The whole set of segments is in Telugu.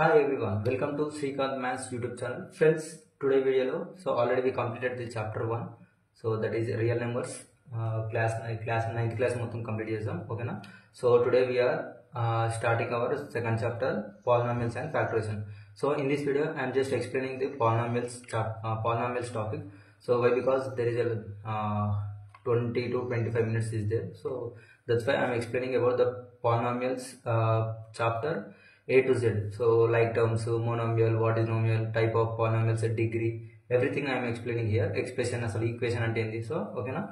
Hi everyone, welcome to Srikanth Maths YouTube channel. Friends, today video already we completed the chapter 1. So that is real numbers. Class 9th class మొత్తం complete చేద్దాం ఓకేనా. So today we are starting our second chapter, polynomials and factorization. So in this video I am just explaining the polynomials topic. So why? Because there is a 20 to 25 minutes is there. So that's why I am explaining about the polynomials chapter A to Z. So like terms, monomial, what is nomial, type of polynomials, degree, everything I am explaining here. Expression as equation and endi. So okay na.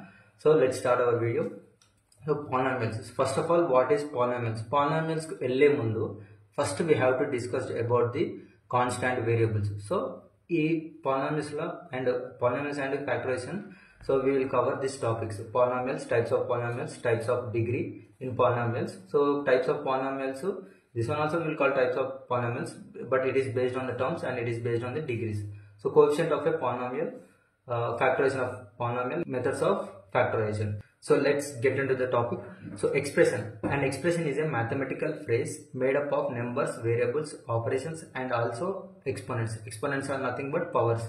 So let's start our video. So polynomials. First of all, what is polynomials? Polynomials ku elle mundu first we have to discuss about the constant variables. So ee polynomials and factorization. So we will cover these topics: polynomials, types of polynomials, types of degree in polynomials. So types of polynomials, this one also we will call types of polynomials, but it is based on the terms and it is based on the degrees. So coefficient of a polynomial, factorization of polynomial, methods of factorization. So let's get into the topic. So expression. An expression is a mathematical phrase made up of numbers, variables, operations and also exponents. Exponents are nothing but powers.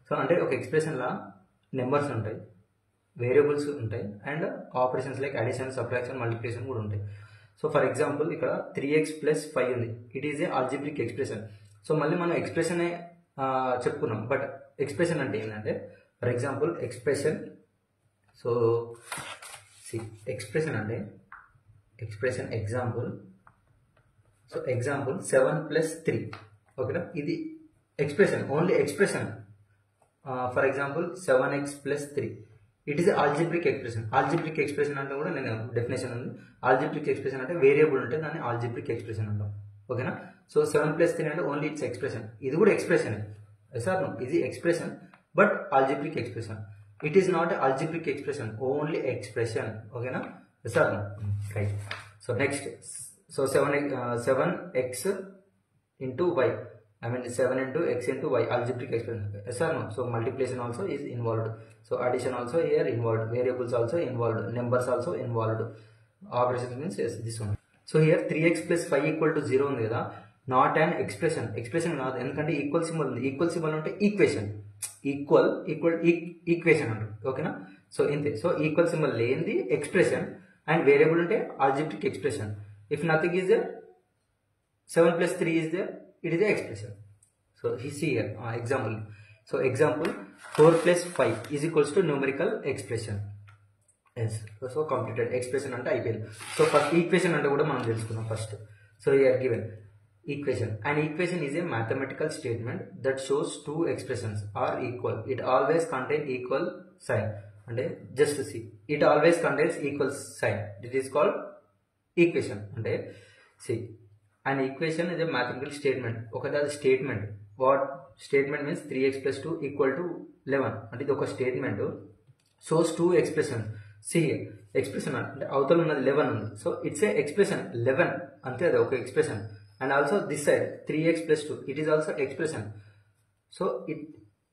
So అంటే ఒక expression లా numbers ఉంటాయి, వేరియబుల్స్ ఉంటాయి and operations like addition, subtraction, multiplication కూడా ఉంటాయి. సో ఫర్ ఎగ్జాంపుల్ ఇక్కడ 3x + 5 ఉంది. It is a algebraic expression. So మళ్ళీ మనం ఎక్స్ప్రెషనే చెప్పుకున్నాం, బట్ ఎక్స్ప్రెషన్ అంటే ఏంటంటే for example expression. So expression అంటే ఎక్స్ప్రెషన్ ఎగ్జాంపుల్. సో ఎగ్జాంపుల్ 7 + 3 ఓకేనా, ఇది expression, only expression. For example 7x + 3, it is algebraic expression. Algebraic expression అంటే కూడా నేను డెఫినేషన్ ఉంది. ఆల్జిబ్రిక్ ఎక్స్ప్రెషన్ అంటే వేరియబుల్ ఉంటే దాన్ని ఆల్జిబ్రిక్ ఎక్స్ప్రెషన్ అంటాం ఓకేనా. సో 7 + 3 అంటే ఓన్లీ ఇట్స్ ఎక్స్ప్రెషన్. ఇది కూడా ఎక్స్ప్రెషన్ సార్, ఇది expression but algebraic expression. It is not algebraic expression, only expression ఓకేనా sir, right. So next, so 7x into y, I mean 7 into x into y, algebraic expression. Yes or no? So multiplication also is involved. So addition also here involved. Variables also involved. Numbers also involved. Operations means yes, this one. So here 3x + 5 = 0 ఉంది కదా, నాట్ an expression. ఎక్స్ప్రెషన్ కాదు, ఎందుకంటే ఈక్వల్ సింబల్ ఉంది. ఈక్వల్ సింబల్ అంటే ఈక్వేషన్, ఈక్వేషన్ అంటారు ఓకేనా. సో ఇంతే. సో ఈక్వల్ సింబల్ లేనిది ఎక్స్ప్రెషన్ అండ్ వేరియబుల్ ఉంటే algebraic expression. If nothing is there, 7 + 3 is there, it is the expression. So see here example. So example 4 + 5 is equals to numerical expression. Yes, so completed. Expression ante అయిపోయింది. So first equation అంటే కూడా మనం తెలుసుకున్నాం first. So here given equation. An equation is a mathematical statement that shows two expressions are equal. It always contains equal sign. అంటే just see, it always contains equal sign. It is called equation. అంటే see, an equation is a mathematical statement. Okay, that statement. What statement means? 3x + 2 = 11. And ఇది ఒక statement shows two expressions. See here, expression అంటే అవతల ఉన్నది 11 ఉంది. So it's a expression 11 అంతే, అది ఒక expression. And also this side 3x + 2, it is also expression. So it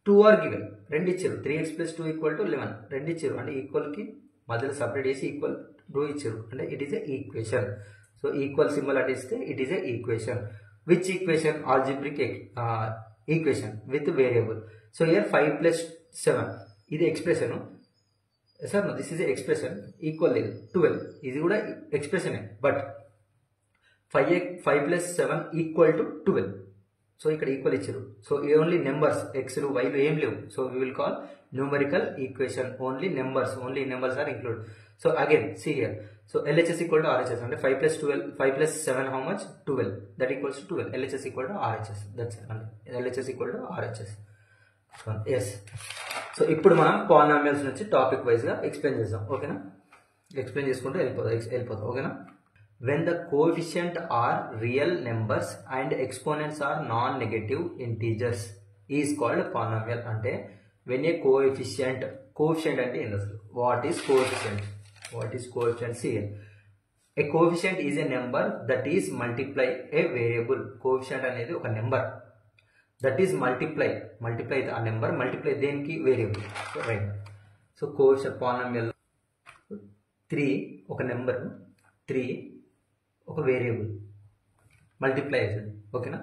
2 are given, రెండు ఇచ్చారు. 3x + 2 = 11, రెండు ఇచ్చారు. అంటే ఈక్వల్ కి మధ్యలో సపరేట్ చేసి ఈక్వల్ 2 ఇచ్చారు. అంటే it is a equation. So equal symbol at ist, it is a equation. Which equation? Algebraic equation with variable. So here 5 + 7 ఇది expression. Sir no, this is a expression. Equal 12, ఇది కూడా ఎక్స్ప్రెషన్. బట్ 5 + 7 = 12. సో ఇక్కడ ఈక్వల్ ఇచ్చారు. సో ఓన్లీ నెంబర్స్, ఎక్స్లు వైలు ఏం లేవు. So we will call numerical equation. Only numbers are include. So again see here. So LHS = RHS. అంటే 5 + 12, 5 + 7 how much? 12. That equals to 12. LHS = RHS. That's it. LHS = RHS. So yes. So ఇప్పుడు మనం పాలినామియల్స్ నుంచి టాపిక్ వైజ్ గా ఎక్స్ప్లెయిన్ చేద్దాం ఓకేనా. ఎక్స్ప్లెయిన్ చేసుకుంటూ వెళ్ళిపోతాం ఓకేనా. When the coefficient are real numbers and exponents are non-negative integers is called polynomial. అంటే when a coefficient అంటే ఏంటి అసలు? What is coefficient? See here, a coefficient is a number that is multiply a variable. Coefficient అనేది ఒక నెంబర్ that is multiply ఆ నెంబర్ మల్టిప్లై దేనికి? Variable. So right. So coefficient polynomial 3 ఒక నెంబర్, 3 ఒక వేరియబుల్ మల్టిప్లై అవుతుంది ఓకేనా.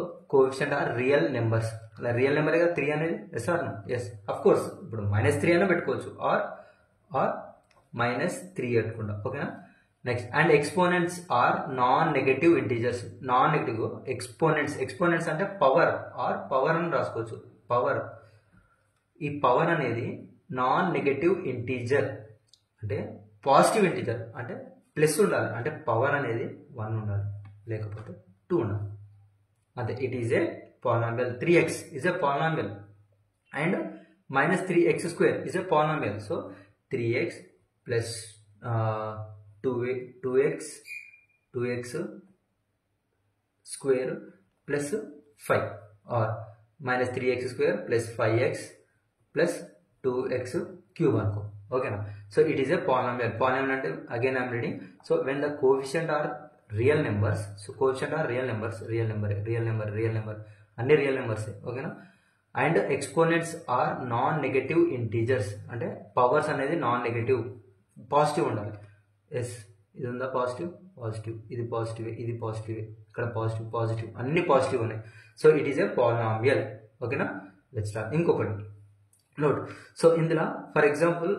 So coefficient are real numbers. అలా రియల్ నెంబర్ కదా 3 అనేది, yes or no? Yes of course. ఇప్పుడు -3 అయినా పెట్టుకోవచ్చు, ఆర్ -3 పెట్టుకుంటాం, ఓకేనా. Next, and exponents are non negative integers. Non negative exponents అంటే పవర్ అని రాసుకోవచ్చు. పవర్, ఈ పవర్ అనేది నాన్ నెగటివ్ ఇంటీజర్ అంటే పాజిటివ్ ఇంటీజర్, అంటే ప్లస్ ఉండాలి, అంటే పవర్ అనేది 1 ఉండాలి, లేకపోతే 2 ఉండాలి, అంతే. It is a polynomial. 3x is a polynomial and -3x² is a polynomial. So 3x plus 2x square plus 5 or -3x² plus 5x plus 2x cube అనుకో, ఓకేనా. So it is a polynomial. Polynomial అంటే again I'm reading. So when the coefficient are real numbers, so coefficient are real number, అన్ని రియల్ నెంబర్సే, ఓకేనా. And exponents are non negative integers, అంటే పవర్స్ అనేది నాన్ నెగటివ్, పాజిటివ్ ఉండాలి. ఎస్, ఇది ఉందా పాజిటివ్, ఇది పాజిటివ్, ఇక్కడ పాజిటివ్, అన్ని పాజిటివ్ ఉన్నాయి. So it is a polynomial, ఓకేనా. Let's start. ఇంకొకటి నోట్. సో ఇందులో for example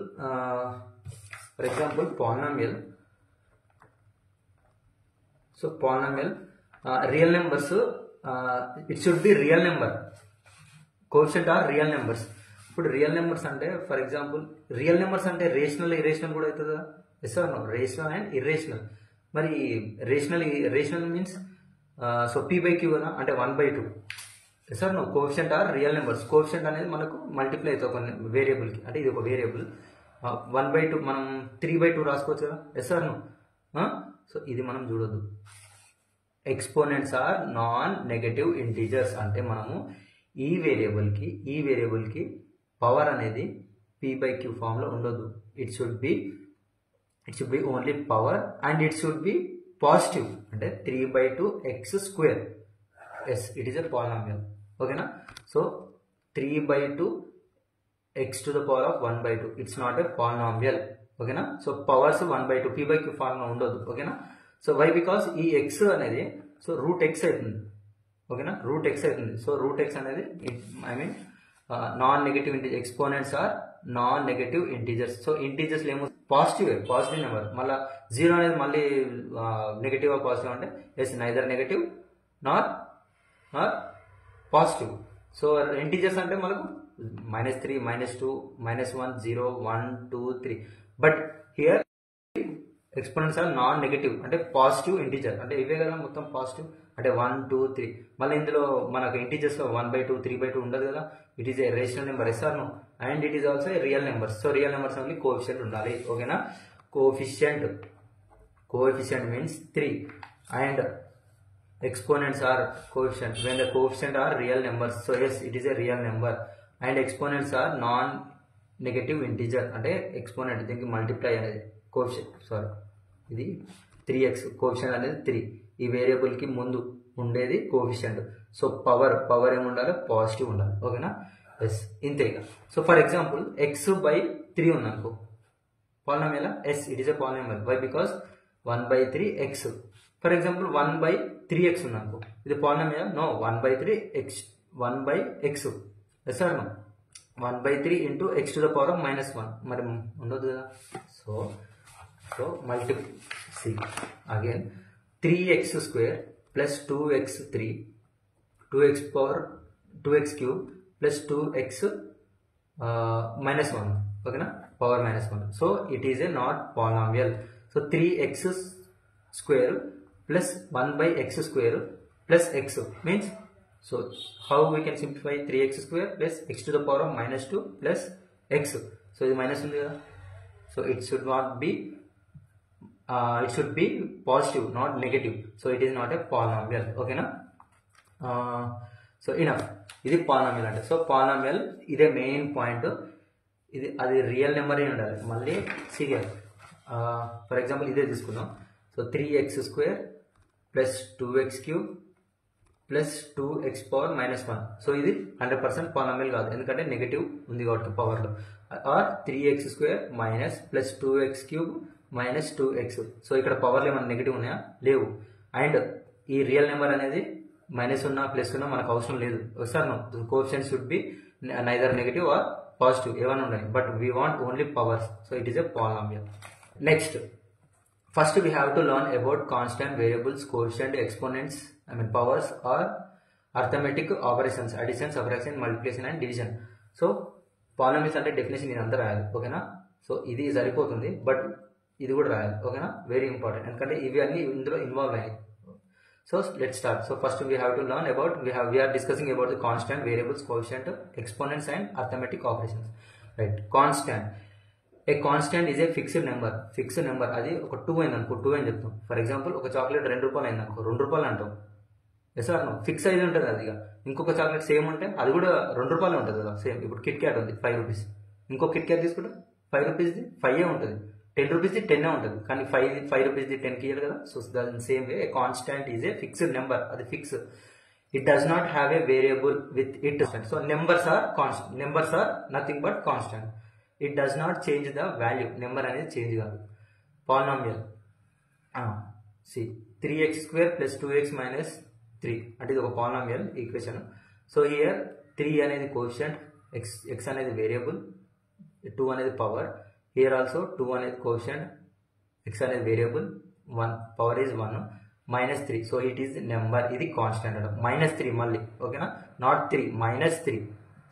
polynomial. So polynomial real numbers, it should be real number. Coefficient are real numbers. ఇప్పుడు రియల్ నెంబర్స్ అంటే ఫర్ ఎగ్జాంపుల్ రియల్ నెంబర్స్ అంటే రేషనల్ ఇరేషనల్ కూడా అవుతుంది కదా, yes or no? Rational and irrational. మరి రేషనల్ మీన్స్ సో p/q కదా, అంటే 1/2, yes or no? Coefficient are real numbers. Coefficient అనేది మనకు మల్టిప్లై అవుతుంది ఒక వేరియబుల్కి, అంటే ఇది ఒక వేరియబుల్. 1/2 మనం 3/2 రాసుకోవచ్చు కదా, ఎస్ ఆర్ నో? సో ఇది మనం చూడొద్దు. Exponents are non negative integers అంటే మనము ఈ వేరియబుల్కి పవర్ అనేది p/q ఫామ్లో ఉండొద్దు. It should be only power and it should be positive, అంటే 3/2x². Yes, it is a polynomial, ఓకేనా. So 3/2x⁴1/2 it's not a polynomial, ఓకేనా. సో పవర్స్ 1/2 p/q ఫార్మ్లో ఉండొద్దు, ఓకేనా. So why? బికాస్ ఈ x అనేది సో √x అవుతుంది, ఓకేనా. √x అవుతుంది. సో √x అనేది I mean non negative integer. Exponents are non negative integers. So integers ఏమో పాజిటివ్ నెంబర్, మళ్ళీ 0 అనేది మళ్ళీ నెగటివ్ పాజిటివ్ అంటే yes, neither negative nor positive. So integers అంటే మనకు -3, -2, -1, 0, 1, 2, 3. But here exponents are non negative, అంటే పాజిటివ్ ఇంటీజర్, అంటే ఇవే కదా మొత్తం పాజిటివ్, అంటే 1, 2, 3. మళ్ళీ ఇందులో మనకు ఇంటీజర్స్లో 1/2, 3/2 ఉండదు కదా. It is a rational number, yes or no? And it is also a real number. So real numbers only coefficient ఉండాలి, ఓకేనా. Coefficient means 3 and exponents are coefficient. When the coefficient are real numbers, so yes, it is a real number. And exponents are non-negative integer, అంటే exponent దీనికి మల్టిప్లై అనేది కోఎఫిషియంట్, సారీ ఇది 3x, కోఎఫిషియంట్ అనేది 3. ఈ వేరియబుల్ కి ముందు ఉండేది కోఎఫిషియంట్. సో పవర్ ఏమి ఉండాలి, పాజిటివ్ ఉండాలి, ఓకేనా. ఎస్, ఇంతే ఇక. సో ఫర్ ఎగ్జాంపుల్ x/3 ఉందనుకో, polynomial. Yes, it is a polynomial. Why? Because 1/3x. For example 1/3x ఉందనుకో, ఇది polynomial? No, 1/3x, yes or no? 1/3 into x⁻⁻1 మరి ఉండదు కదా. So multiple see again 3x² plus 2x3 2x³ plus 2x -1, ఓకేనా, power -1. So it is a not polynomial. So 3x² plus 1/x² plus x means, so how we can simplify 3x² plus x⁻⁻2 plus x. So ఇది మైనస్ ఉంది కదా. So it should be positive, not negative. So it is not a polynomial, ఓకేనా. సో ఇనఫ్, ఇది పాలినామియల్ అంటే. సో పాలినామియల్ ఇదే మెయిన్ పాయింట్. ఇది అది రియల్ నెంబర్ ఏ ఉండాలి. మళ్ళీ సీరియల్ ఫర్ ఎగ్జాంపుల్ ఇదే తీసుకుందాం. So 3x² plus 2x³ plus 2x⁻−1. So ఇది 100% పాలినామియల్ కాదు, ఎందుకంటే నెగటివ్ ఉంది కాబట్టి పవర్లో. Or 3x² minus plus 2x³ minus 2x. So ఇక్కడ పవర్లో ఏమైనా నెగిటివ్ ఉన్నాయా? లేవు. అండ్ ఈ రియల్ నెంబర్ అనేది మైనస్ ఉన్నా ప్లస్ ఉన్నా మనకు అవసరం లేదు sir. No, coefficient should be neither negative or positive, ఏమైనా ఉన్నాయి, but we want only powers. So it is a polynomial. Next, first we have to learn about constant, variables, coefficient, exponents, powers or arithmetic operations, addition, subtraction, multiplication and division. So polynomials అంటే డెఫినేషన్ నేను అంతా రాయాలి, ఓకేనా. సో ఇది సరిపోతుంది, బట్ ఇది కూడా రాయాలి, ఓకేనా. వెరీ ఇంపార్టెంట్, ఎందుకంటే ఇవి అన్ని ఇందులో ఇన్వాల్వ్ అయ్యాయి. So let start. So first we have to learn about, we are discussing about the constant, variables, coefficient, exponents and arithmetic operations, right. Constant, A constant is a fixed number. అది ఒక 2 అయింది అనుకో, 2 అని చెప్తాం. ఫర్ ఎగ్జాంపుల్ ఒక చాక్లెట్ 2 రూపాయలు అయింది అనుకో, 2 రూపాయలు అంటాం. ఎస్ ఆర్ నో, ఫిక్స్ అయితే ఉంటుంది అది. ఇంకొక చాక్లెట్ సేమ్ ఉంటే అది కూడా 2 రూపాయలు ఉంటుంది కదా, సేమ్. ఇప్పుడు కిట్ క్యాట్ ఉంది 5 రూపీస్, ఇంకో కిట్ క్యాట్ తీసుకుంటే 5 రూపీస్ది 5 ఉంటుంది, 10 రూపీస్ది 10 ఉంటుంది, కానీ 5 రూపీస్ది 10కి ఇయ్యాలి కదా. సో దాని same way a constant is a fixed number, అది fix. It does not have a variable with it. So numbers are constant, numbers are nothing but constant. It does not change the value, number అనేది చేంజ్ కాదు. పాలినామియల్, సి 3x² + 2x - 3 అంటే ఇది ఒక పాలినామియల్ ఈక్వేషన్. సో హియర్ 3 అనేది కోఎఫిషియంట్, x అనేది వేరియబుల్, 2 అనేది పవర్. హియర్ ఆల్సో 2 అనేది కోఎఫిషియంట్, x అనేది variable, 1 power is 1, -3. So it is number, ఇది కాన్స్టెంట్ అనడం. -3 మళ్ళీ, ఓకేనా, not 3, -3.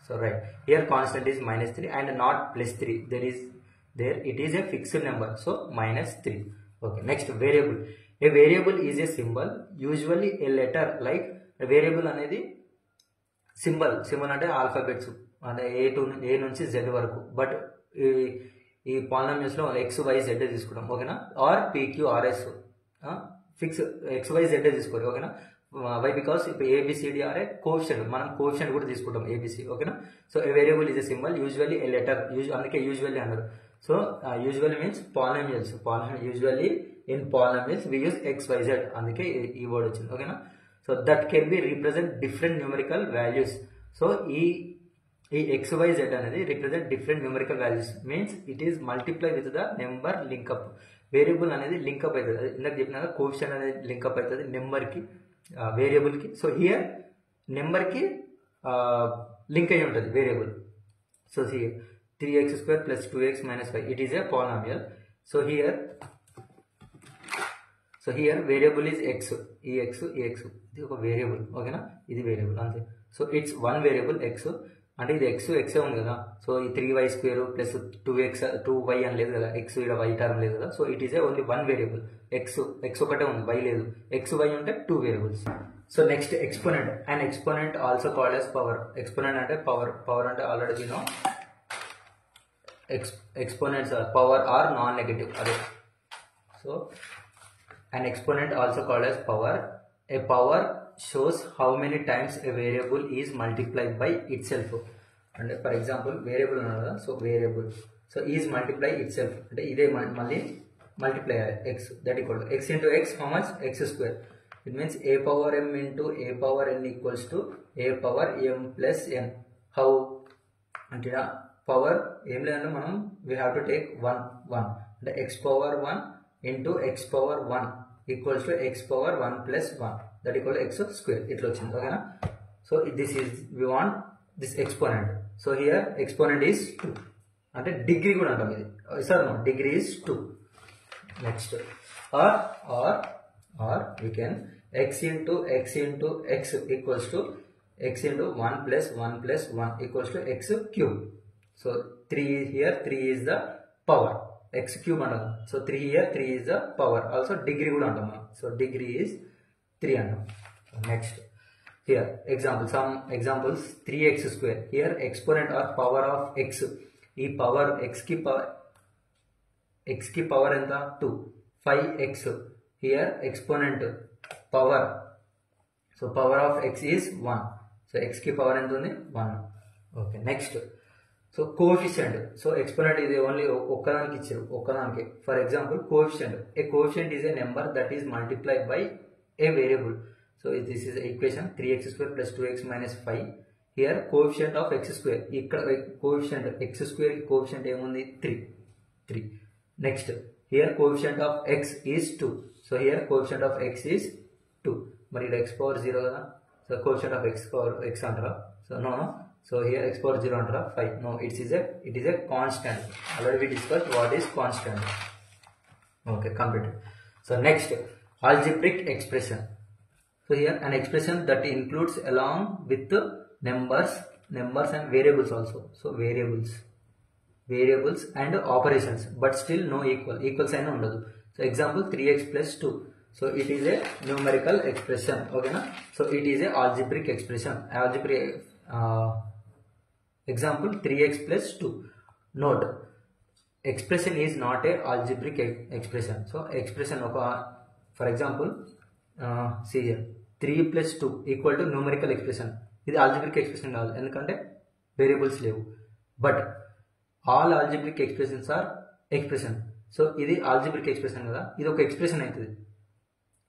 So right, here constant is -3 and not +3. It is a fixed number, so -3. Okay, next, variable. A variable is a symbol, usually a letter, like a variable అనేది సింబల్ అంటే ఆల్ఫాబెట్స్, అంటే ఏ నుంచి Z వరకు. బట్ ఈ పాలినామియల్స్ లో XYZ తీసుకుంటాం, ఓకేనా, ఆర్ PQRS, ఫిక్స్ XYZ తీసుకోరు, ఓకేనా. వై, బికాస్ ఇప్పుడు ABCD ఆర్ ఏ కోఎఫిషియంట్, మనం కోఎఫిషియంట్ కూడా తీసుకుంటాం ABC, ఓకేనా. So a variable is a symbol, usually a letter, అందుకే యూజువల్లీ అన్నారు. So usually means polynomials, usually in polynomials we use XYZ, అందుకే ఈ వర్డ్ వచ్చింది, ఓకేనా. So that can be represent different numerical values. So ఈ XYZ అనేది represent different numerical values, means it is multiply with the number link up. Variable అనేది లింకప్ అవుతుంది, ఇందాక చెప్పిన కోఎఫిషియంట్ అనేది లింకప్ అవుతుంది నెంబర్కి, వేరియబుల్కి. సో హియర్ నెంబర్కి లింక్ అయి ఉంటుంది variable. So here 3x² + 2x - 5, it is a polynomial. So here variable is x, ఈ x ఇది ఒక వేరియబుల్, ఓకేనా, ఇది వేరియబుల్ అంతే. సో ఇట్స్ 1 వేరియబుల్ x, అంటే ఇది x ఉంది కదా. సో ఈ 3y² + 2y అని లేదు కదా, x ఇక్కడ y టర్మ్ లేదు కదా. So it is a only 1 variable, x ఒకటే ఉంది, y లేదు. xy ఉంటే 2 variables. So next, exponent. And exponent also called as power. Exponent అంటే పవర్ అంటే already we know, exponents are power or non-negative, అదే. So an exponent also called as power. A power shows how many times a variable is multiplied by itself. And for example, variable another, so variable, so is multiply itself, అంటే ఇదే మళ్ళీ multiply x, that equal to x into x, how much, x². It means a power m into a power n equals to a power m plus n. How అంటే పవర్ ఏం లేదంటే మనం we have to take 1 అంటే x power 1 into x power 1 equals to x power 1 plus 1, that equal to x². ఇట్లా వచ్చింది, ఓకేనా. So this is, we want this exponent. So here exponent is 2, అంటే డిగ్రీ కూడా అంటాం ఇది, sir no, degree is 2. Next, or we can x into x equals to x into 1 plus 1 plus 1 equals to x³. So 3 here, 3 is the power, x³ అంటాం. So 3 here, 3 is the power, also degree కూడా అంటాం మనం. సో డిగ్రీ is 3 అంటాం. Next, here example, some examples, 3x². here exponent or power of x, ఈ పవర్ x కి పవర్ ఎంత, 2. 5x, here exponent power, so power of x is 1. So x కి పవర్ ఎంత ఉంది, 1. Okay, next, so coefficient. So exponent ఇది ఓన్లీ ఒక్కదానికి ఇచ్చారు, ఒక్కదానికి. For example, coefficient. A coefficient is a number that is multiplied by A variable. So this is equation 3x² + 2x - 5. Here coefficient of x², ఇక్కడ కోఎఫిషియంట్ x² కి కోఎఫిషియంట్ ఏముంది, 3. Next, here coefficient of x is 2. So here coefficient of x is 2. మరి ఇక్కడ x పవర్ 0 కదా, So coefficient of x power x antara. So no. So here x power 0 antara 5. No, it is a constant. Already we discussed what is constant. Okay, completed. So next, algebraic expression. So here an expression that includes along with numbers and variables also. So variables and operations, but still no equal sign ఉండదు. So example 3x plus 2. So it is a numerical expression. Okay na? So it is a algebraic expression. Example 3x plus 2. Note, expression is not a algebraic expression. So expression of for example see here 3 plus 2 equal to numerical expression. ఇది algebraic expression కాదు, ఎందుకంటే వేరియబుల్స్ లేవు. But all algebraic expressions are expression. So ఇది algebraic expression కదా, ఇది ఒక ఎక్స్ప్రెషన్ అవుతుంది.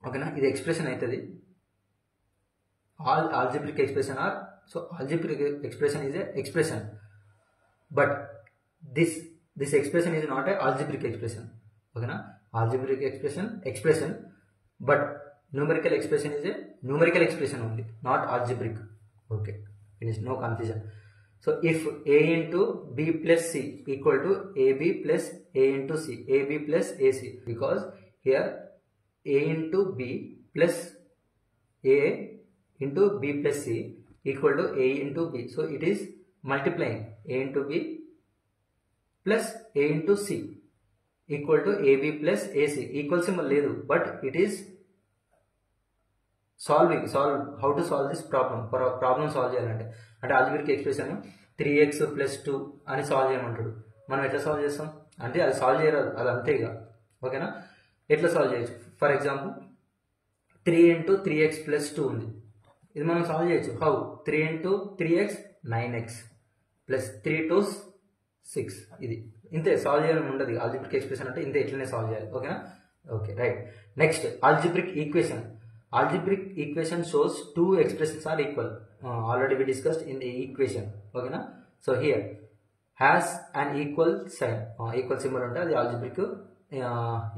ఓకేనా, ఇది ఎక్స్ప్రెషన్ అవుతుంది. All algebraic expression are, so algebraic expression is a expression, but this expression is not a algebraic expression. Okay na, algebraic expression, but numerical expression is a numerical expression only, not algebraic. Okay, finish, no confusion. So if a into b plus c equal to ab plus a into c, ab plus ac, because here a into b plus a into b plus c equal to a into b, so it is multiplying a into b plus a into c equal to ab plus ac. Equal symbol లేదు, but it is solve how to solve this problem solve చేయాలంటే, అంటే algebraic expression 3x plus 2 అని సాల్వ్ చేయమంటాడు. మనం ఎట్లా సాల్వ్ చేస్తాం అంటే అది సాల్వ్ చేయరాదు, అది అంతే ఇక. ఓకేనా, ఎట్లా సాల్వ్ చేయొచ్చు? For example 3 into 3x plus 2 ఉంది, ఇది మనం సాల్వ్ చేయొచ్చు. How? 3 into 3x 9x plus 3 to 6. ఇది ఇంతే, సాల్వ్ చేయాలని ఉండదు. ఆల్జిబ్రిక్ ఎక్స్ప్రెషన్ అంటే ఇంతే, ఇట్లనే సాల్వ్ చేయాలి. ఓకేనా, okay, right. Next, algebraic equation. Algebraic equation shows two expressions are equal. Already we discussed in the equation. Okay na? So here has an equal sign, equal symbol unta the algebraic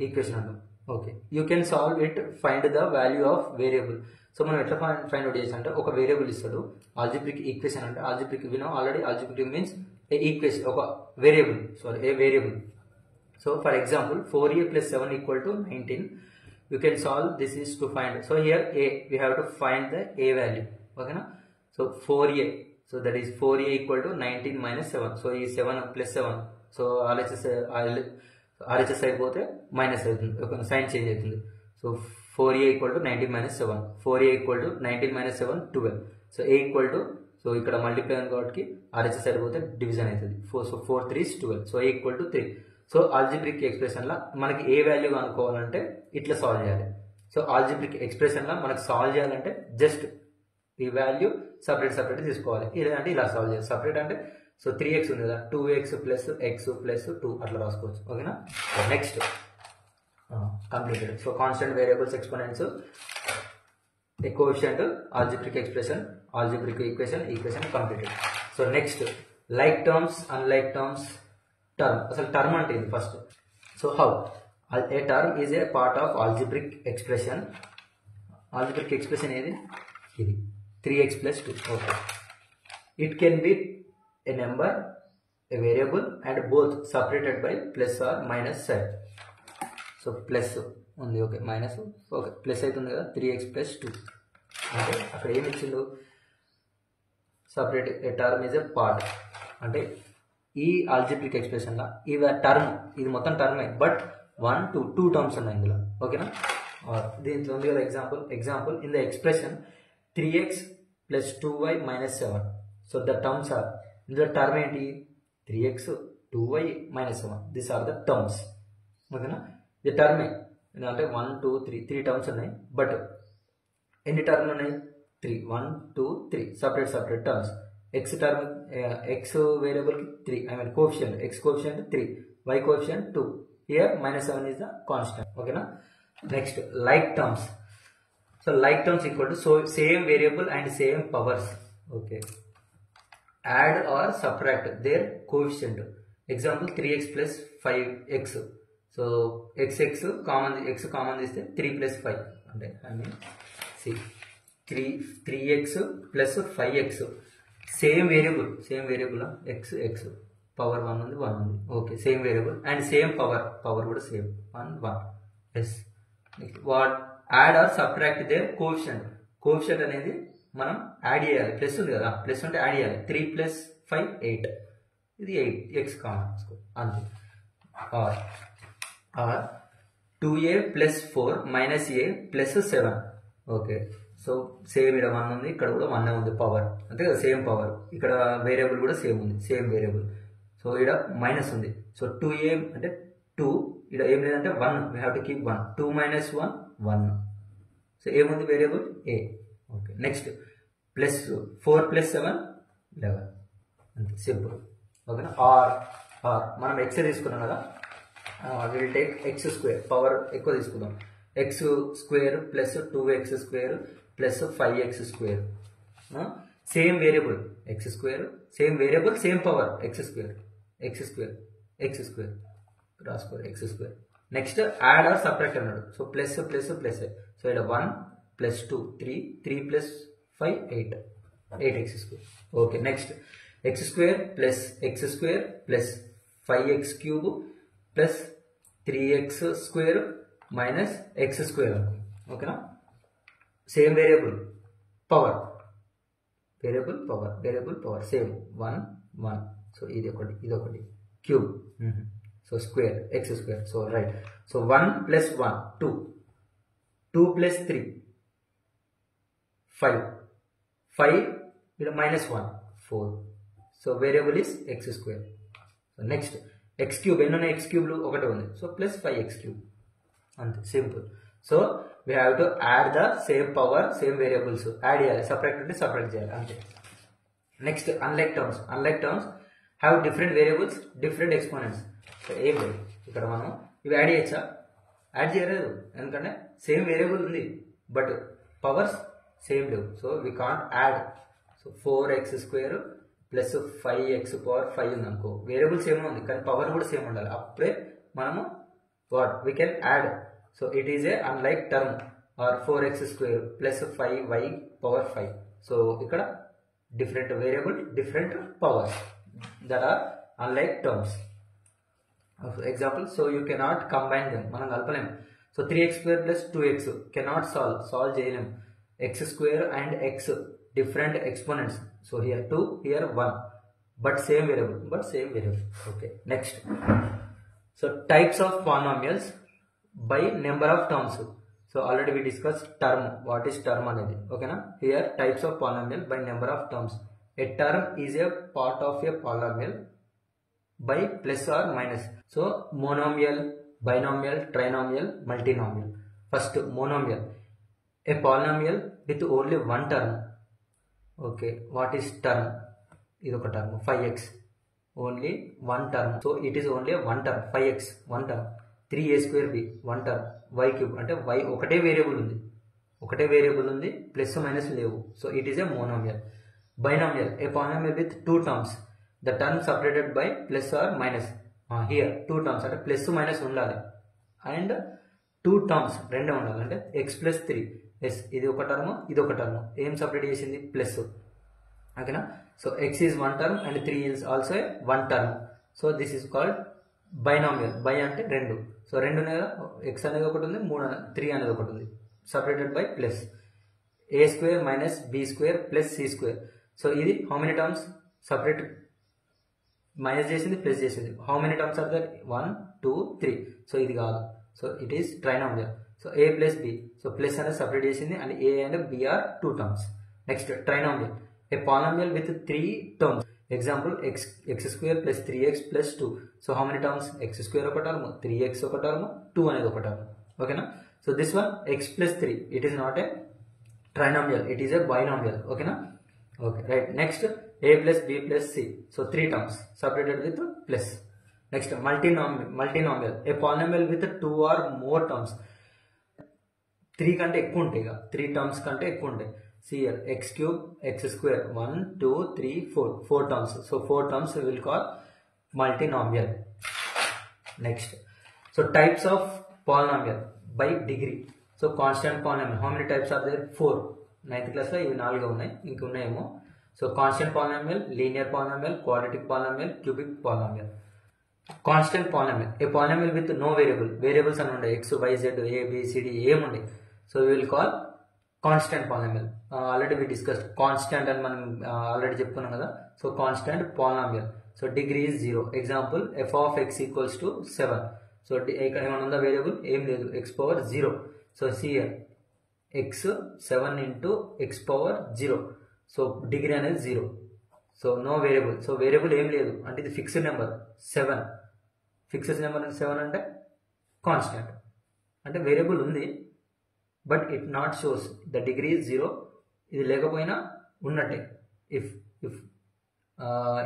equation antam. Okay, you can solve it, find the value of variable. So మనం ఎట్లా ఫైండ్ అవుట్ చేసి అంటే, ఒక వేరియబుల్ ఇస్తాడు. ఆల్జిబ్రిక్ ఈక్వేషన్ అంటే, algebraic we know already, algebraic means a equation, ఒక variable, a variable. So for example 4a plus 7 equal to 19. You can solve this is to find. So here a, we have to find the a value. Okay na? So 4a, so that is 4a equal to 19 minus 7. So is 7 plus 7. So RHS అయిపోతే మైనస్ అవుతుంది, ఒక సైన్ చేంజ్ అవుతుంది. So 4a equal to 19 minus 7. 4a equal to 19 minus 7 12. So a equal to, సో ఇక్కడ మల్టిప్లై ఉంది కాబట్టి RHS అయిపోతే డివిజన్ అవుతుంది. So 4 3 is 12. So a equal to 3. So algebraic expression లా మనకి ఏ వాల్యూ అనుకోవాలంటే ఇట్లా సాల్వ్ చేయాలి. సో ఆల్జిబ్రిక్ ఎక్స్ప్రెషన్ లా మనకు సాల్వ్ చేయాలంటే జస్ట్ ఈ వాల్యూ సపరేట్ తీసుకోవాలి. ఇలాంటి ఇలా సాల్వ్ చేయాలి. సపరేట్ అంటే, సో 3x ఉంది కదా, 2x ప్లస్ x ప్లస్ 2 అట్లా రాసుకోవచ్చు. ఓకేనా, next completed. So constant variables, exponents, coefficient, algebraic expression, algebraic equation completed. So next, like terms, unlike terms. Term, అసలు టర్మ్ అంటే ఇది first. So how a term is a part of algebraic expression. Algebraic expression ఏది? ఇది 3x plus 2. Okay, it can be a number, a variable, and both separated by plus or minus side. So plus ఉంది, ఓకే, మైనస్, ఓకే, ప్లస్ అవుతుంది కదా, 3x plus 2. అంటే అక్కడ ఏమి ఇచ్చిండు? Separate A term is a part. అంటే ఈ ఆల్జిబ్రిక్ ఎక్స్ప్రెషన్ లా ఈ టర్మ్, ఇది మొత్తం టర్మే, బట్ 1 2 టర్మ్స్ ఉన్నాయి ఇందులో. ఓకేనా, దీంట్లో ఉంది కదా example in the expression 3x plus 2y minus 7. So the terms are, ఇందులో టర్మ్ ఏంటి? 3x 2y minus 7. These are the terms. ఓకేనా, ఇది టర్మే, అంటే 1 2 3 టర్మ్స్ ఉన్నాయి. బట్ ఎన్ని టర్మ్లు ఉన్నాయి? 3 1 2 3 separate terms. x term, x variable కి 3, I mean coefficient, x coefficient 3, y coefficient 2. Here -7 is the constant. ఓకేనా, next like terms. So like terms equal to, so same variable and same powers. Okay, add or subtract their coefficient. Example 3x plus 5x. So x common తీస్తే 3 plus 5 అంటే, I mean see 3x plus 5x same variable x power 1 ఉంది 1 ఉంది okay same variable and same power కూడా same 1 yes what add or subtract their coefficient అనేది మనం యాడ్ చేయాలి ప్లస్ ఉంది కదా ప్లస్ ఉంటే యాడ్ చేయాలి 3 ప్లస్ 5 8 ఇది 8 x కామన్ అంతే or 2a plus 4 minus a plus 7 okay so same ఇక్కడ 1 ఉంది ఇక్కడ కూడా 1 ఉంది పవర్ అంతే కదా సేమ్ పవర్ ఇక్కడ వేరియబుల్ కూడా సేమ్ ఉంది సేమ్ వేరియబుల్ సో ఇక్కడ మైనస్ ఉంది సో 2a అంటే 2 ఇక్కడ ఏం లేదంటే 1 we have to keep 1 2 minus 1 1 so ఏముంది variable a okay next plus 4 plus 7 11 అంతే సింపుల్ ఓకేనా ఆర్ మనం x తీసుకున్నాం కదా will take x square power ఎక్కువ తీసుకుందాం x square plus 2x square plus 5x square same variable x square same variable same power x square రాసుకోవాలి x square next add or subtract అన్నాడు సో ప్లస్ సో ఇక్కడ 1 plus 2 3 plus 5 8x square okay next x square plus 5x cube plus 3x square minus x square ఓకేనా same variable power same 1 so ఇది ఒకటి cube so square x square so right so 1 plus 1 2 plus 3 5 ఇక్కడ minus 1 4 so variable is x square so next x cube ఎన్ని ఉన్నాయి x క్యూబ్లు ఒకటి ఉంది సో ప్లస్ 5x క్యూబ్ అంతే simple so we have to add the same power same variables add చేయాలి సపరేట్ అంటే సపరేట్ చేయాలి అంతే next unlike terms have different variables different exponents so ఏం లేదు ఇక్కడ మనం ఇవి యాడ్ చేయొచ్చా యాడ్ చేయలేదు ఎందుకంటే సేమ్ వేరియబుల్ ఉంది బట్ పవర్స్ సేమ్ లేవు so we can't add so 4x square plus 5x power 5 ఉంది అనుకో వేరియబుల్ సేమ్ ఉంది కానీ పవర్ కూడా సేమ్ ఉండాలి అప్పుడే మనము what we can add so it is a unlike term or 4x square plus 5y power 5 so ఇక్కడ different variable different powers that are unlike terms example so you cannot combine them మనం కలపలేము so 3x square plus 2x cannot solve చేయలేము x square and x different exponents so here 2 here 1 but same variable okay next so types of polynomials by number of terms so already we discussed term what is term anedi okay na here types of polynomial by number of terms a term is a part of a polynomial by plus or minus so monomial binomial trinomial multinomial first monomial a polynomial with only one term okay what is term ఇది ఒక term 5x only one term so it is only one term 5x one term 3a square b one term y cube అంటే y ఒకటే వేరియబుల్ ఉంది ప్లస్ మైనస్ లేవు so it is a monomial binomial a polynomial with two terms the term separated by plus or minus here two terms అంటే ప్లస్ మైనస్ ఉండాలి అండ్ టూ టర్మ్స్ రెండే ఉండాలి అంటే x ప్లస్ 3 ఎస్ ఇది ఒక టర్మ్ ఏం సపరేట్ చేసింది ప్లస్ ఓకేనా so x is one term and 3 is also one term so this is called binomial by అంటే రెండు సో రెండు అనేది x అనేది ఒకటి ఉంది 3 అనేది ఒకటి ఉంది separated by plus a square minus b square plus c square so ఇది how many terms separate minus చేసింది ప్లస్ చేసింది how many terms are there 1 2 3 so ఇది కాదు so it is trinomial so a plus b so plus అనేది సపరేట్ చేసింది and a and b are two terms next trinomial a polynomial with 3 terms example x square plus 3x plus 2 so how many terms x square ఒక టర్మ్ 3x ఒక టర్మ్ 2 అనేది ఒక టర్మ్ ఓకేనా so this one x plus 3 it is not a trinomial it is a binomial ఓకేనా okay right next a plus b plus c so 3 terms separated with plus next multinomial a polynomial with 2 or more terms 3 కంటే ఎక్కువ ఉంటాయి ఇక 3 టర్మ్స్ కంటే ఎక్కువ ఉంటాయి see here x cube x square 1 2 3 4 terms so 4 terms we will call multinomial next so types of polynomial by degree so constant polynomial how many types are there 4 9th క్లాస్లో ఇవి 4 ఉన్నాయి, ఇంక ఉన్నాయేమో. So constant polynomial, linear polynomial, quadratic polynomial, cubic polynomial. Constant polynomial, a polynomial with no variables అని ఉండే X Y Z A B C D ఏముండే. So we will call constant polynomial. Already we discuss constant అని మనం ఆల్రెడీ చెప్పుకున్నాం కదా. So constant polynomial. So degree is 0. Example F of X equals to 7. So ఇక్కడ ఏమైనా ఉందా వేరియబుల్? ఏం లేదు, X power 0. So సియర్ X 7 into x power 0. So degree అనేది 0. So no variable. So variable ఏం లేదు అంటే ఇది ఫిక్స్డ్ నెంబర్ 7. ఫిక్స్డ్ నెంబర్ 7 అంటే కాన్స్టెంట్ అంటే వేరియబుల్ ఉంది but it not shows the degree 0. ఇది లేకపోయినా ఉన్నట్టే. If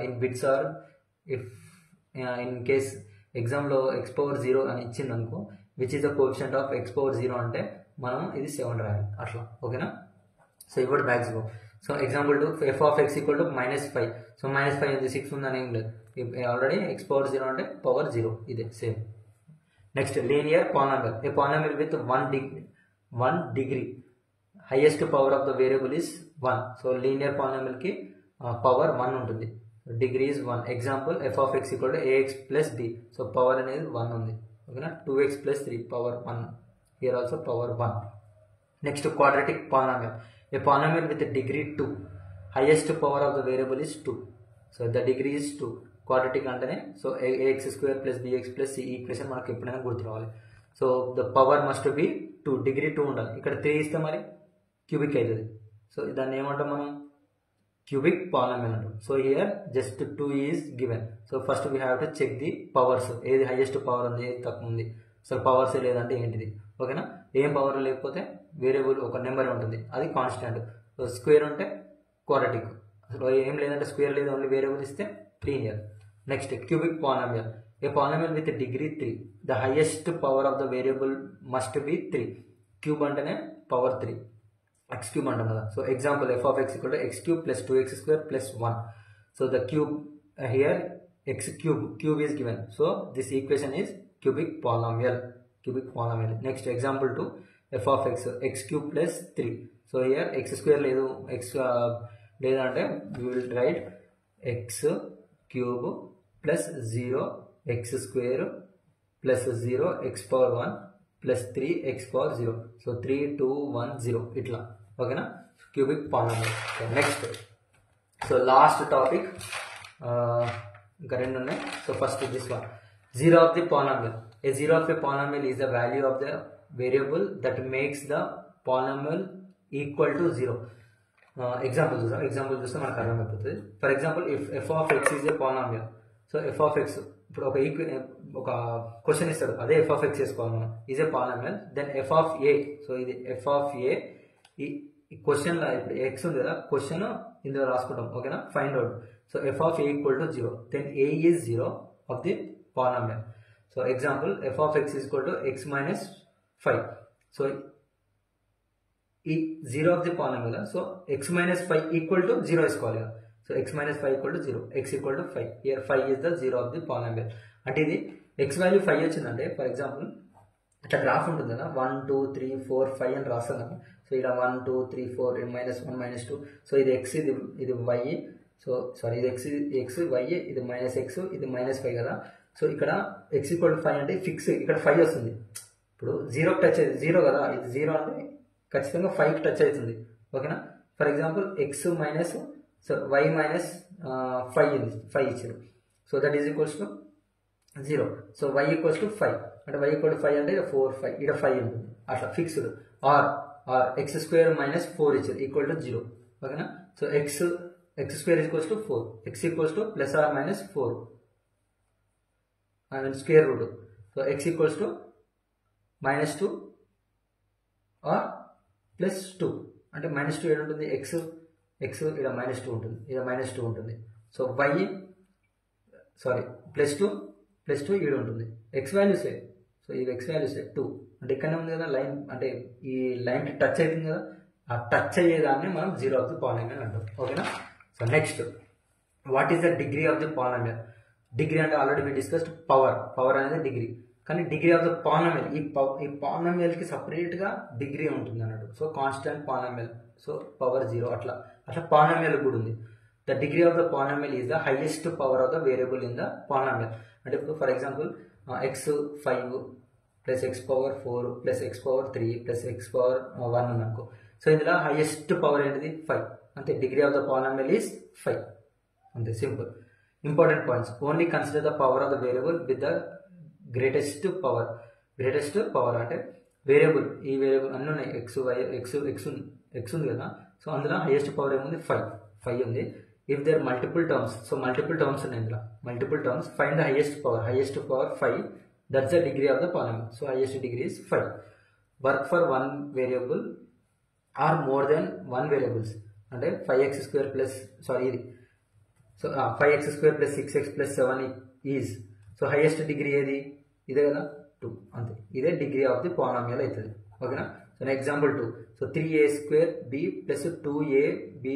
in bits or if in case ఎగ్జామ్లో ఎక్స్ పవర్ 0 అని ఇచ్చింది అనుకో, which is the coefficient of x power 0 అంటే మనం ఇది 7 రాయాలి అట్లా. ఓకేనా? సో ఇప్పుడు backs go. So example to F of X equal to -5. So -5 ఉంది, 6 ఉందని ఏం లేదు, ఆల్రెడీ ఎక్స్ పవర్ 0 అంటే పవర్ 0 ఇదే same. Next linear polynomial, a polynomial with 1 degree. Highest power of the variable is 1. So linear polynomial కి పవర్ 1 ఉంటుంది, degree is 1. Example F of X equal to ax plus b. So power అనేది 1 ఉంది. ఓకేనా? 2x plus 3 power 1. Here also power 1. Next quadratic polynomial, a polynomial with degree 2. Highest power of the variable is 2. So the degree is 2. Quadratic అంటేనే so ax² plus bx plus c equation మనకు ఎప్పుడైనా గుర్తు రావాలి. So the power must be 2, degree 2 ఉండాలి. ఇక్కడ 3 ఇస్తే మరి క్యూబిక్ అవుతుంది. సో దాన్ని ఏమంటాం మనం? క్యూబిక్ పాలినామియల్ అంటాం. So here just 2 is given. So first we have to check the powers, ఏది హైయెస్ట్ పవర్ ఉంది, ఏది తక్కువ ఉంది. అసలు పవర్స్ లేదంటే ఏంటిది? ఓకేనా? ఏం పవర్ లేకపోతే వేరియబుల్ ఒక నెంబర్ ఉంటుంది, అది కాన్స్టెంట్. సో స్క్వేర్ ఉంటే క్వాడ్రాటిక్. అసలు ఏం లేదంటే స్క్వేర్ లేదు, ఓన్లీ వేరియబుల్ ఇస్తే linear. Next cubic polynomial, a polynomial with degree 3. The highest power of the variable must be 3. Cube అంటేనే పవర్ 3, x cube అంటాం కదా. So example F of X equal to x³ plus 2x² plus 1. So the cube here cube is given. So this equation is cubic polynomial. Next example to F of x³ plus 3. So here x² లేదు, x లేదంటే we will write x³ plus 0 x² plus 0 x power 1 plus 3 x power 0. So 3 2 1 0 ఇట్లా. ఓకేనా? Cubic polynomial. Next so last topic, ఇంకా 2 ఉన్నాయి. So first this one, zero of the polynomial. A zero of the polynomial is the value of the variable that makes the polynomial equal to 0. Example చూస్తే మనకు అర్థమైపోతుంది. For example if F of x is a polynomial. So f of X ఇప్పుడు ఒక క్వశ్చన్ ఇస్తాడు, అదే ఎఫ్ ఆఫ్ ఎక్స్ చేసుకోవాలి మనం, is a polynomial. Then f of a, so ఇది ఎఫ్ ఆఫ్ ఏ. ఈ క్వశ్చన్లో ఇప్పుడు ఎక్స్ ఉంది కదా, క్వశ్చన్ ఇందులో రాసుకుంటాం. ఓకేనా? Find out. So f of a equal to 0, then a is 0 of the polynomial. So example F of x is equal to x minus 5. So ఈ 0 of the polynomial. So x minus 5 equal to 0 వేసుకోవాలి కదా. So x minus 5 equal to 0, x equal to 5. Here 5 is the 0 of the polynomial. అంటే ఇది x వాల్యూ 5 వచ్చిందంటే ఫర్ ఎగ్జాంపుల్ ఇట్లా గ్రాఫ్ ఉంటుంది కదా, 1 2 3 4 5 అని రాస్తాం కదా. సో ఇక్కడ 1 2 3 4 -1 -2. సో ఇది x, ఇది y. సో సారీ ఇది x y, ఇది -x, ఇది -5 కదా. సో ఇక్కడ x ఈక్వల్ టు 5 అంటే ఫిక్స్, ఇక్కడ 5 వస్తుంది. ఇప్పుడు 0 టచ్ అవుతుంది, 0 కదా, ఇది 0 అంటే ఖచ్చితంగా 5 టచ్ అవుతుంది. ఓకేనా? For example x minus so y minus 5 ఇచ్చారు. So that is equals to 0. So y equals to 5 అంటే y ఈక్వల్ టు 5 అంటే 4 5 ఇక్కడ 5 ఉంటుంది అట్లా ఫిక్స్డ్. ఆర్ x² మైనస్ 4 ఇచ్చారు ఈక్వల్ టు 0. ఓకేనా? So x² equals to 4, x equals to plus or minus 4 and square root. So x equals to -2 or plus 2 అంటే -2 ఏడు ఉంటుంది, x ఇక్కడ -2 ఉంటుంది, ఇక్కడ -2 ఉంటుంది. సో y సారీ +2 ఈడు ఉంటుంది. x వాల్యూసే, సో ఇది x వాల్యూసే 2 అంటే ఇక్కడనే ఉంది కదా లైన్, అంటే ఈ లైన్ టచ్ అవుతుంది కదా, ఆ టచ్ అయ్యేదాన్ని మనం 0 ఆఫ్ ది పాలినామియల్ అంటాం. ఓకేనా? So next what is the degree of the polynomial? Degree అంటే ఆల్రెడీ వి డిస్కస్డ్ పవర్ అనేది డిగ్రీ. కానీ డిగ్రీ ఆఫ్ ద పాలినామియల్ ఈ పాలినామియల్కి సపరేట్గా డిగ్రీ ఉంటుంది అన్నట్టు. So constant polynomial, so power 0 అట్లా పాలినామియల్ కూడా ఉంది. The degree of the polynomial is the highest power of the variable in the polynomial. అంటే ఇప్పుడు for example x5 plus x power 4 plus x power 3 plus x power 1 ఉందనుకో. సో ఇందులో హైయెస్ట్ పవర్ ఏంటిది 5. అంతే, degree of the polynomial is 5. అంతే, simple. Important points, only consider the power of the variable with the greatest power అంటే వేరియబుల్, ఈ వేరియబుల్ అన్నీ ఉన్నాయి, x ఉంది కదా. సో అందులో హైయెస్ట్ పవర్ ఏముంది 5 ఉంది. If there multiple terms, so multiple terms ఉన్నాయి ఇందులో, multiple terms, find the highest power 5. That's the degree of the polynomial. So highest degree is 5. Work for 1 variable or more than 1 variables అంటే 5x² ప్లస్ ఇది, so 5x² plus 6x plus 7 is, so highest degree ఏది, ఇదే కదా 2. అంతే, ఇదే డిగ్రీ ఆఫ్ ది పాలినామియల్ అవుతుంది. ఓకేనా. So example 2, so 3a² b plus 2ab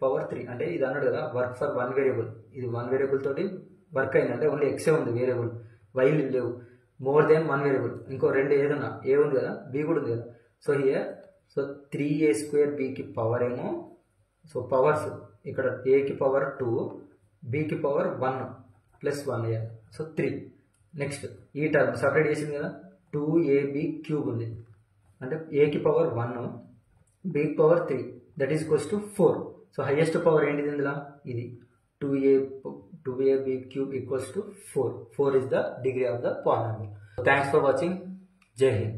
power 3 అంటే ఇది అన్నాడు కదా, వర్క్ ఫర్ 1 వేరియబుల్. ఇది 1 వేరియబుల్ తోటి వర్క్ అయింది, అంటే ఓన్లీ ఎక్సే ఉంది వేరియబుల్, వైలు లేవు. మోర్ దెన్ 1 వేరియబుల్, ఇంకో 2 ఏదన్నా, ఏ ఉంది కదా, బి కూడా ఉంది కదా. సో హియర్, సో 3a² bకి పవర్ ఏమో, సో పవర్స్ ఇక్కడ ఏకి పవర్ 2, బికి పవర్ 1 ప్లస్ 1 అయ్యాలి, సో 3. నెక్స్ట్ ఈ టర్మ్ సపరేట్ చేసింది కదా, 2ab³ ఉంది, అంటే ఏకి పవర్ 1, బికి power 3, that is equals to 4. So highest power ఏంటిది ఇందులో, ఇది 2ab³ equals to 4. 4 is the degree of the polynomial. Thanks for watching. Jai Hind.